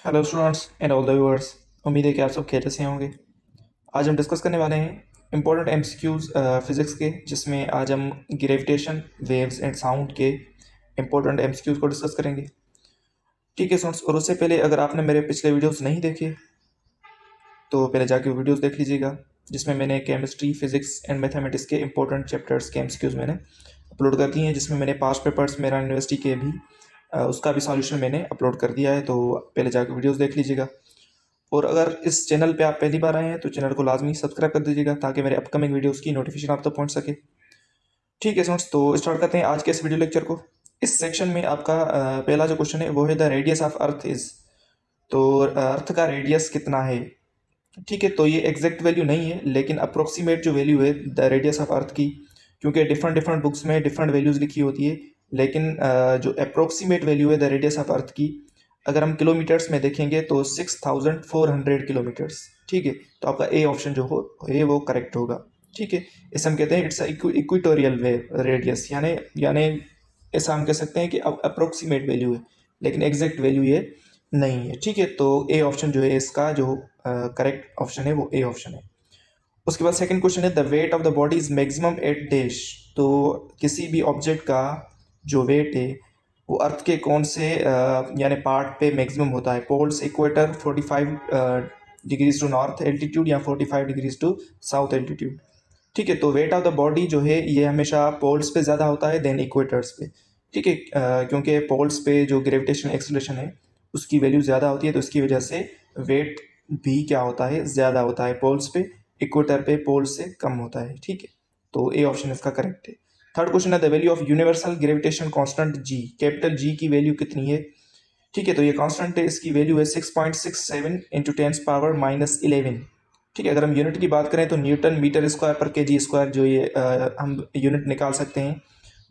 Hello students and all the viewers. उम्मीद है कि आप सब खैरियत से होंगे। आज हम डिस्कस करने वाले हैं इंपॉर्टेंट एमसीक्यूज़ फिज़िक्स के, जिसमें आज हम ग्रेविटेशन, वेव्स एंड साउंड के इंपॉर्टेंट एमसीक्यूज़ को डिस्कस करेंगे। ठीक है स्टूडेंट्स, और उससे पहले अगर आपने मेरे पिछले वीडियोस नहीं देखे तो पहले जाके वीडियोस देख लीजिएगा, जिसमें मैंने केमिस्ट्री, फिज़िक्स एंड मैथमेटिक्स के इंपॉर्टेंट चैप्टर्स के एमसीक्यूज़ मैंने अपलोड कर दिए हैं, जिसमें मैंने पास्ट पेपर्स मेरा यूनिवर्सिटी के भी उसका भी सॉल्यूशन मैंने अपलोड कर दिया है। तो पहले जाकर वीडियोस देख लीजिएगा। और अगर इस चैनल पे आप पहली बार आए हैं तो चैनल को लाजमी सब्सक्राइब कर दीजिएगा, ताकि मेरे अपकमिंग वीडियोस की नोटिफिकेशन आप तक पहुंच सके। ठीक है फ्रेंड्स, तो स्टार्ट करते हैं आज के इस वीडियो लेक्चर को। इस सेक्शन में आपका पहला जो क्वेश्चन है वो है the radius of earth is. तो अर्थ का रेडियस कितना है? ठीक है, तो ये एग्जैक्ट वैल्यू नहीं है, लेकिन अप्रोक्सीमेट जो वैल्यू है द रेडियस ऑफ अर्थ की, क्योंकि डिफरेंट डिफरेंट बुक्स में डिफरेंट वैल्यूज़ लिखी होती है, लेकिन जो अप्रोक्सीमेट वैल्यू है द रेडियस ऑफ अर्थ की, अगर हम किलोमीटर्स में देखेंगे तो 6400 किलोमीटर्स। ठीक है, तो आपका ए ऑप्शन जो हो ये वो करेक्ट होगा। ठीक है, इसे हम कहते हैं इट्स इक्वेटोरियल वे रेडियस, यानी यानी ऐसा हम कह सकते हैं कि अप्रोक्सीमेट वैल्यू है, लेकिन एग्जैक्ट वैल्यू ये नहीं है। ठीक है, तो ए ऑप्शन जो है इसका जो करेक्ट ऑप्शन है वो ए ऑप्शन है। उसके बाद सेकंड क्वेश्चन है the weight of the body is maximum at dash. तो किसी भी ऑब्जेक्ट का जो वेट है वो अर्थ के कौन से यानी पार्ट पे मैक्सिमम होता है? Poles, equator, 45 degrees to north altitude, या 45 डिग्रीज टू साउथ एल्टीट्यूड। ठीक है, तो वेट ऑफ द बॉडी जो है ये हमेशा पोल्स पे ज़्यादा होता है देन इक्वेटर्स पे। ठीक है, क्योंकि पोल्स पे जो ग्रेविटेशन एक्सेलरेशन है उसकी वैल्यू ज़्यादा होती है, तो इसकी वजह से वेट भी क्या होता है, ज़्यादा होता है पोल्स पे। इक्वेटर पे पोल्स से कम होता है। ठीक है, तो ए ऑप्शन इसका करेक्ट है। थर्ड क्वेश्चन है the value of universal gravitation constant ji. Capital G की वैल्यू कितनी है? ठीक है, तो ये कांस्टेंट है, इसकी वैल्यू है 6.67 इंटू 10⁻11। ठीक है, अगर हम यूनिट की बात करें तो न्यूटन मीटर स्क्वायर पर केजी स्क्वायर जो ये हम यूनिट निकाल सकते हैं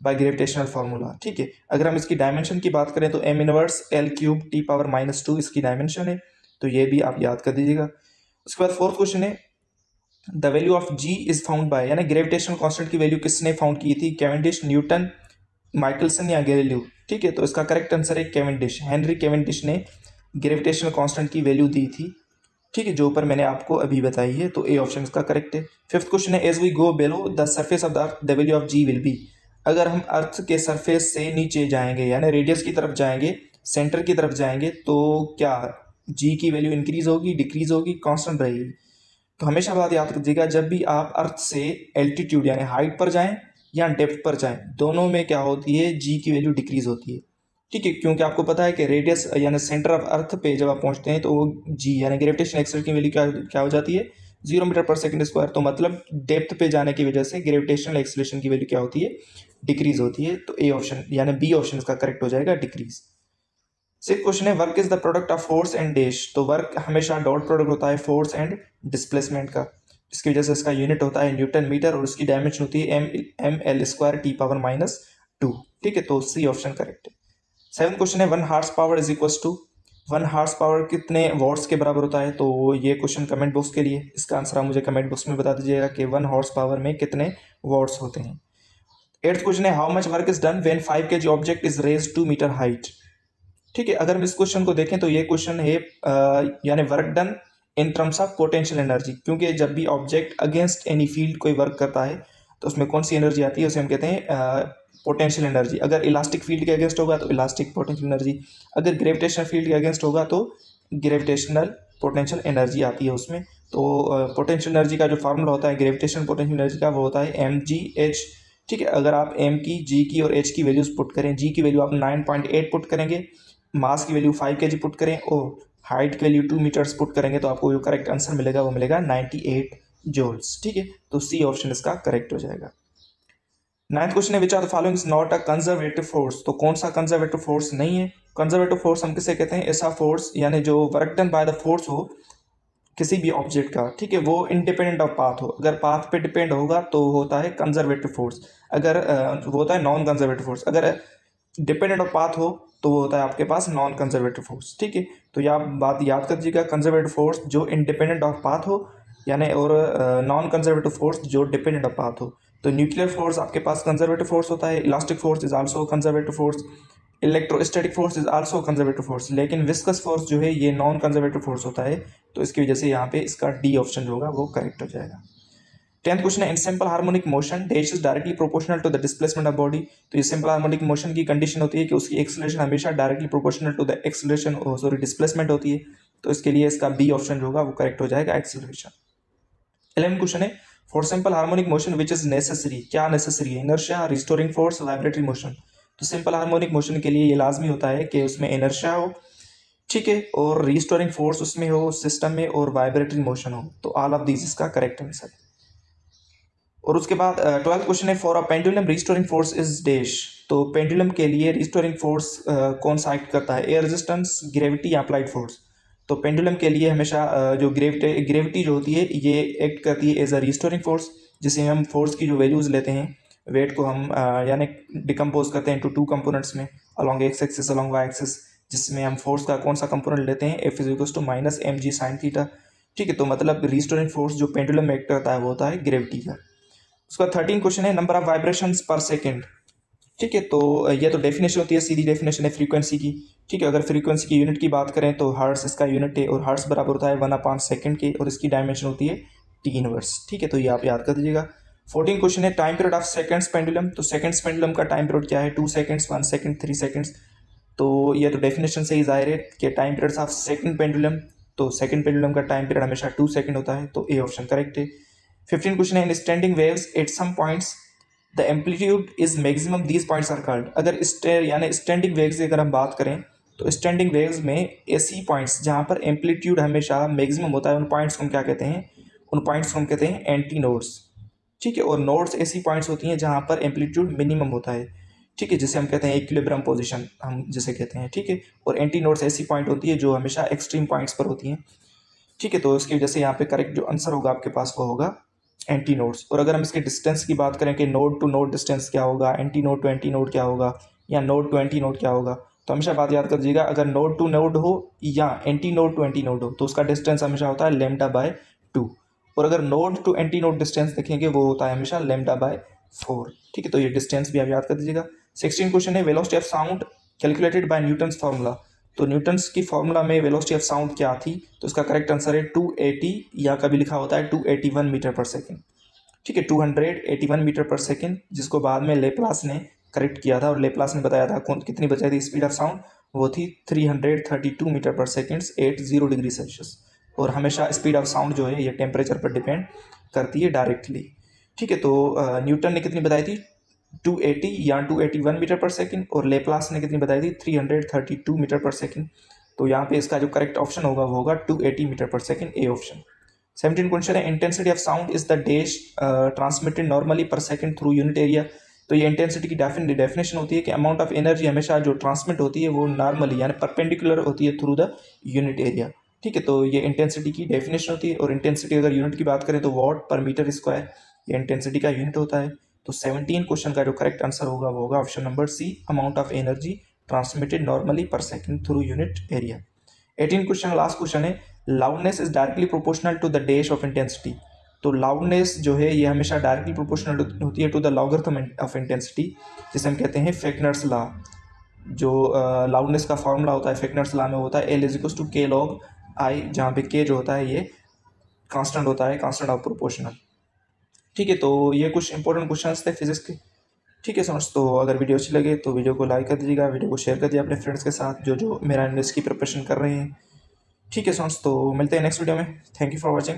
बाय ग्रेविटेशनल फार्मूला। ठीक है, अगर हम इसकी डायमेंशन की बात करें तो m inverse l cube t⁻−2 इसकी डायमेंशन है, तो ये भी आप याद कर दीजिएगा। उसके बाद फोर्थ क्वेश्चन है the value of g is found by, यानी ग्रेविटेशनल कांस्टेंट की वैल्यू किसने फाउंड की थी? कैवेंडिश, न्यूटन, माइकलसन या गैलीलियो। ठीक है, तो इसका करेक्ट आंसर है कैवेंडिश। हेनरी कैवेंडिश ने ग्रेविटेशनल कांस्टेंट की वैल्यू दी थी। ठीक है, जो ऊपर मैंने आपको अभी बताई है, तो ए ऑप्शन इसका करेक्ट है। फिफ्थ क्वेश्चन है as we go below the surface of the earth the value of g will be. अगर हम अर्थ के सरफेस से नीचे जाएंगे, यानी रेडियस की तरफ जाएंगे, सेंटर की तरफ जाएंगे, तो क्या जी की वैल्यू इंक्रीज होगी, डिक्रीज होगी, कांस्टेंट रहेगी? तो हमेशा बात याद रखिएगा, जब भी आप अर्थ से एल्टीट्यूड यानी हाइट पर जाएं या डेप्थ पर जाएं, दोनों में क्या होती है, जी की वैल्यू डिक्रीज होती है। ठीक है, क्योंकि आपको पता है कि रेडियस यानी सेंटर ऑफ अर्थ पे जब आप पहुंचते हैं तो वो जी यानी ग्रेविटेशन एक्सेलरेशन की वैल्यू क्या क्या हो जाती है? 0 मीटर पर सेकंड स्क्वायर। तो मतलब डेप्थ पे जाने की वजह से ग्रेविटेशनल एक्सेलरेशन की वैल्यू क्या होती है? डिक्रीज होती है। तो ए ऑप्शन यानी बी ऑप्शन इसका करेक्ट हो जाएगा, डिक्रीज। सिक्स क्वेश्चन है work is the product of force and dash. तो वर्क हमेशा डॉट प्रोडक्ट होता है फोर्स एंड डिस्प्लेसमेंट का, इसकी वजह से इसका यूनिट होता है न्यूटन मीटर, और उसकी डायमेंशन होती है m l² t⁻²। ठीक है, तो सी ऑप्शन करेक्ट है। सेवन क्वेश्चन है 1 horse power is equal to. 1 horse power कितने वॉट्स के बराबर होता है? तो ये क्वेश्चन कमेंट बॉक्स के लिए, इसका आंसर आप मुझे कमेंट बॉक्स में बता दीजिएगा कि 1 हॉर्स पावर में कितने वॉट्स होते हैं। एट्थ क्वेश्चन है how much work is done when 5 kg object is raise 2 metre height. ठीक है, अगर हम इस क्वेश्चन को देखें तो ये क्वेश्चन है यानी work done in terms of potential energy, क्योंकि जब भी ऑब्जेक्ट अगेंस्ट एनी फील्ड कोई वर्क करता है तो उसमें कौन सी एनर्जी आती है, उसे हम कहते हैं पोटेंशियल एनर्जी। अगर इलास्टिक फील्ड के अगेंस्ट होगा तो इलास्टिक पोटेंशियल एनर्जी, अगर ग्रेविटेशनल फील्ड के अगेंस्ट होगा तो ग्रेविटेशनल पोटेंशियल एनर्जी आती है उसमें। तो पोटेंशियल एनर्जी का जो फार्मूला होता है ग्रेविटेशनल पोटेंशियल एनर्जी का, वो होता है mgh। ठीक है, अगर आप m की, g की और h की वैल्यूज पुट करें, g की वैल्यू आप 9.8 पुट करेंगे, मास की वैल्यू 5 kg पुट करें और हाइट की वैल्यू 2 मीटर्स पुट करेंगे, तो आपको जो करेक्ट आंसर मिलेगा वो मिलेगा 98 जूल्स। ठीक है, तो सी ऑप्शन इसका करेक्ट हो जाएगा। नाइन्थ क्वेश्चन है which are the following is not a conservative force. तो कौन सा कंजर्वेटिव फोर्स नहीं है? कंजर्वेटिव फोर्स हम किसे कहते हैं? ऐसा फोर्स यानी जो work done by the force हो किसी भी ऑब्जेक्ट का, ठीक है, वो इंडिपेंडेंट ऑफ पाथ हो। अगर पाथ पे डिपेंड होगा तो होता है कंजर्वेटिव फोर्स, अगर वो होता है नॉन कंजर्वेटिव फोर्स। अगर डिपेंडेंट ऑफ पाथ हो तो वो होता है आपके पास नॉन कंजर्वेटिव फोर्स। ठीक है, तो यह बात याद कर दीजिएगा, कंजर्वेटिव फोर्स जो इंडिपेंडेंट ऑफ पाथ हो यानी, और नॉन कंजर्वेटिव फोर्स जो डिपेंडेंट ऑफ पाथ हो। तो न्यूक्लियर फोर्स आपके पास कंजर्वेटिव फोर्स होता है, elastic force is also conservative force, electrostatic force is also conservative force, लेकिन विस्कस फोर्स जो है ये नॉन कंजर्वेटिव फोर्स होता है, तो इसकी वजह से यहाँ पे इसका डी ऑप्शन जो होगा वो करेक्ट हो जाएगा। 10th क्वेश्चन है, in simple harmonic motion dash is directly proportional to the displacement of body. तो ये सिंपल हार्मोनिक मोशन की कंडीशन होती है कि उसकी एक्सेलरेशन हमेशा directly proportional to the acceleration sorry displacement होती है, तो इसके लिए इसका बी ऑप्शन जो होगा वो करेक्ट हो जाएगा, एक्सेलरेशन। 11th क्वेश्चन है, for simple harmonic motion which is necessary, क्या नेसेसरी है, inertia, restoring force, vibratory motion. तो सिंपल हार्मोनिक मोशन के लिए ये लाजमी होता है कि उसमें इनर्शिया हो, ठीक है, और रिस्टोरिंग फोर्स उसमें हो सिस्टम में, और वाइब्रेटरी मोशन हो, तो ऑल ऑफ दीज इसका करेक्ट आंसर। और उसके बाद 12th क्वेश्चन है, for a pendulum restoring force is dash. तो पेंडुलम के लिए रिस्टोरिंग फोर्स कौन सा एक्ट करता है, एयर रेजिस्टेंस, ग्रेविटी या अप्लाइड फोर्स। तो पेंडुलम के लिए हमेशा जो ग्रेविटी जो होती है ये एक्ट करती है एज अ रिस्टोरिंग फोर्स, जिसे हम फोर्स की जो वैल्यूज लेते हैं, वेट को हम यानी डिकम्पोज करते हैं टू कंपोनेंट्स में, along x axis along y axis, जिसमें हम फोर्स का कौन सा कंपोनेंट लेते हैं, f is equals to minus m g sine theta, ठीक है। तो मतलब रिस्टोरिंग फोर्स जो पेंडुलम में एक्ट करता है वो होता है ग्रेविटी का। उसका 13 क्वेश्चन है, नंबर ऑफ वाइब्रेशंस पर सेकंड, ठीक है। तो ये तो डेफिनेशन होती है, सीधी डेफिनेशन है फ्रीक्वेंसी की, ठीक है। अगर फ्रीक्वेंसी की यूनिट की बात करें तो हर्ट्स इसका यूनिट है, और हर्ट्स बराबर होता है 1/सेकंड के, और इसकी डायमेंशन होती है टी इनवर्स, ठीक है। तो ये आप याद कर दीजिएगा। 14 क्वेश्चन है, time period of seconds pendulum. तो सेकंड्स पेंडुलम का टाइम पीरियड क्या है, 2 सेकंड्स, 1 सेकंड, 3 सेकंड्स। तो ये तो डेफिनेशन से ही जाहिर है कि time periods of second pendulum, तो सेकंड पेंडुलम का टाइम पीरियड हमेशा 2 सेकंड होता है, तो ए ऑप्शन करेक्ट है। 15 क्वेश्चन है, in standing waves at some points the amplitude is maximum these points are called. अगर यानी स्टैंडिंग वेव्स की अगर हम बात करें तो स्टैंडिंग वेव्स में ऐसी पॉइंट्स जहाँ पर एम्पलीट्यूड हमेशा मैक्सिमम होता है, उन पॉइंट्स को हम क्या कहते हैं, उन पॉइंट्स को हम कहते हैं एंटी नोड्स, ठीक है। और नोड्स ऐसी पॉइंट्स होती हैं जहाँ पर एम्पलीट्यूड मिनिमम होता है, ठीक है, जिसे हम कहते हैं इक्विलिब्रियम पोजीशन हम जिसे कहते हैं, ठीक है। और एंटी नोड्स ऐसी पॉइंट होती है जो हमेशा एक्सट्रीम पॉइंट्स पर होती हैं, ठीक है। तो इसकी वजह से यहाँ पे करेक्ट जो आंसर होगा आपके पास वो होगा एंटी नोड्स। और अगर हम इसके डिस्टेंस की बात करें कि नोड टू नोड डिस्टेंस क्या होगा, anti node to anti node क्या होगा, या नोड टू एंटी नोड क्या होगा, तो हमेशा बात याद कर दीजिएगा, अगर नोड टू नोड हो या anti node to anti node हो तो उसका डिस्टेंस हमेशा होता है λ/2, और अगर node to anti node distance देखेंगे वो होता है हमेशा λ/4, ठीक है। तो ये डिस्टेंस भी आप याद कर दीजिएगा। 16 क्वेश्चन है, velocity of sound calculated by Newton's formula. तो न्यूटन्स की फार्मूला में वेलोसिटी ऑफ साउंड क्या थी, तो इसका करेक्ट आंसर है 280, या कभी लिखा होता है 281 मीटर पर सेकेंड, ठीक है, 281 मीटर पर सेकेंड, जिसको बाद में लेप्लास ने करेक्ट किया था, और लेप्लास ने बताया था कितनी बचाई थी स्पीड ऑफ साउंड, वो थी 332 मीटर पर सेकेंड एट 0 डिग्री सेल्सियस। और हमेशा स्पीड ऑफ साउंड जो है ये टेम्परेचर पर डिपेंड करती है डायरेक्टली, ठीक है। तो न्यूटन ने कितनी बताई थी 280 या 281 मीटर पर सेकेंड, और लेप्लास ने कितनी बताई थी 332 मीटर पर सेकेंड। तो यहाँ पे इसका जो करेक्ट ऑप्शन होगा वो होगा 280 मीटर पर सेकेंड, ए ऑप्शन। 17 क्वेश्चन है, intensity of sound is the dash transmitted normally per second through unit area. तो ये इंटेंसिटी की डेफिनेशन होती है कि अमाउंट ऑफ एनर्जी हमेशा जो ट्रांसमिट होती है वो नॉर्मली यानी परपेंडिकुलर होती है थ्रू द यूनिट एरिया, ठीक है। तो ये इंटेंसिटी की डेफिनेशन होती है, और इंटेंसिटी अगर यूनिट की बात करें तो वॉट पर मीटर स्क्वायर ये इंटेंसिटी का यूनिट होता है। तो 17 क्वेश्चन का जो करेक्ट आंसर होगा वो होगा option number c, amount of energy transmitted normally per second through unit area. 18 question last question है, loudness is directly proportional to the dash of intensity. तो लाउडनेस जो है ये हमेशा डायरेक्टली प्रोपोर्शनल होती है to the logarithm of intensity, जिसे हम कहते हैं फेक्नर्स लॉ। जो लाउडनेस का फॉर्मूला होता है फेक्नर्स लॉ में होता है L is to k log I, जहाँ पे के जो होता है ये कांस्टेंट होता है, कांस्टेंट ऑफ प्रोपोर्शनल, ठीक है। तो ये कुछ इंपॉर्टेंट क्वेश्चन थे फिजिक्स के, ठीक है समझ। तो अगर वीडियो अच्छी लगे तो वीडियो को लाइक कर दीजिएगा, वीडियो को शेयर कर दीजिए अपने फ्रेंड्स के साथ जो मेरा एनएलएस की प्रिपरेशन कर रहे हैं, ठीक है समझ। तो मिलते हैं नेक्स्ट वीडियो में, थैंक यू फॉर वॉचिंग।